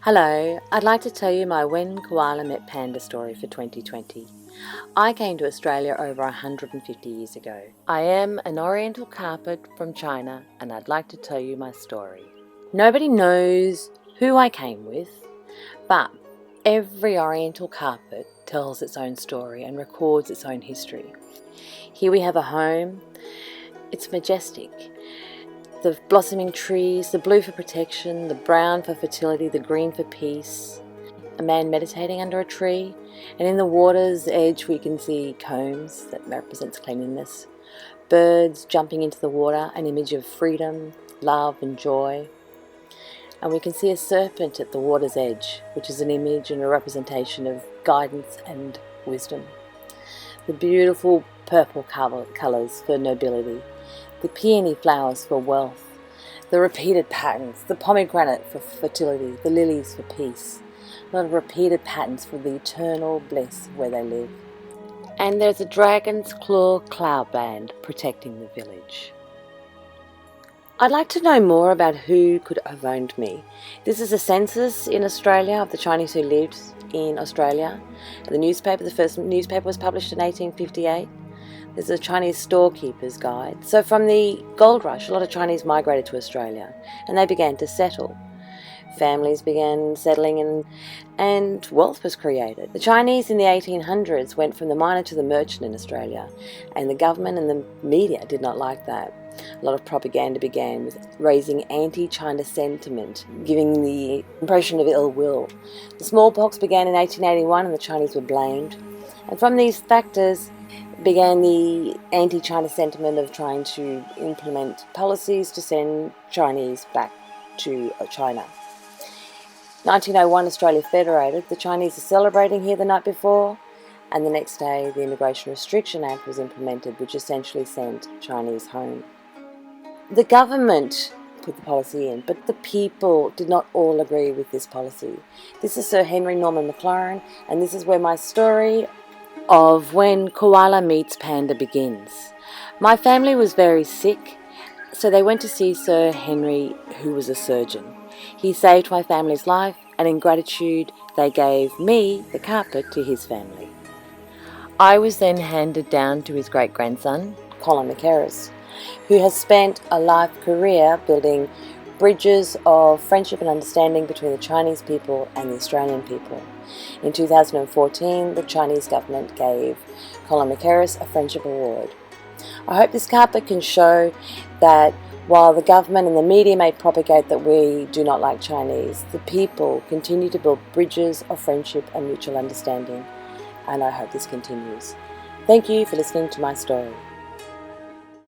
Hello, I'd like to tell you my When Koala Met Panda story for 2020. I came to Australia over 150 years ago. I am an Oriental carpet from China and I'd like to tell you my story. Nobody knows who I came with, but every Oriental carpet tells its own story and records its own history. Here we have a home. It's majestic. The blossoming trees, the blue for protection, the brown for fertility, the green for peace. A man meditating under a tree, and in the water's edge we can see combs that represents cleanliness. Birds jumping into the water, an image of freedom, love and joy. And we can see a serpent at the water's edge, which is an image and a representation of guidance and wisdom. The beautiful purple colours for nobility. The peony flowers for wealth, the repeated patterns, the pomegranate for fertility, the lilies for peace, a lot of repeated patterns for the eternal bliss where they live. And there's a dragon's claw cloud band protecting the village. I'd like to know more about who could have owned me. This is a census in Australia of the Chinese who lived in Australia. The first newspaper was published in 1858. There's a Chinese storekeeper's guide. So from the gold rush, a lot of Chinese migrated to Australia and they began to settle. Families began settling in and wealth was created. The Chinese in the 1800s went from the miner to the merchant in Australia, and the government and the media did not like that. A lot of propaganda began with raising anti-China sentiment, giving the impression of ill will. The smallpox began in 1881 and the Chinese were blamed. And from these factors began the anti-China sentiment of trying to implement policies to send Chinese back to China. 1901, Australia federated. The Chinese are celebrating here the night before, and the next day the Immigration Restriction Act was implemented, which essentially sent Chinese home. The government put the policy in, but the people did not all agree with this policy. This is Sir Henry Norman Maclaren, and this is where my story of When Koala Meets Panda begins. My family was very sick, so they went to see Sir Henry, who was a surgeon. He saved my family's life, and in gratitude they gave me the carpet to his family. I was then handed down to his great-grandson, Colin McCarris, who has spent a life career building bridges of friendship and understanding between the Chinese people and the Australian people. In 2014, the Chinese government gave Colin McCarris a Friendship Award. I hope this carpet can show that while the government and the media may propagate that we do not like Chinese, the people continue to build bridges of friendship and mutual understanding, and I hope this continues. Thank you for listening to my story.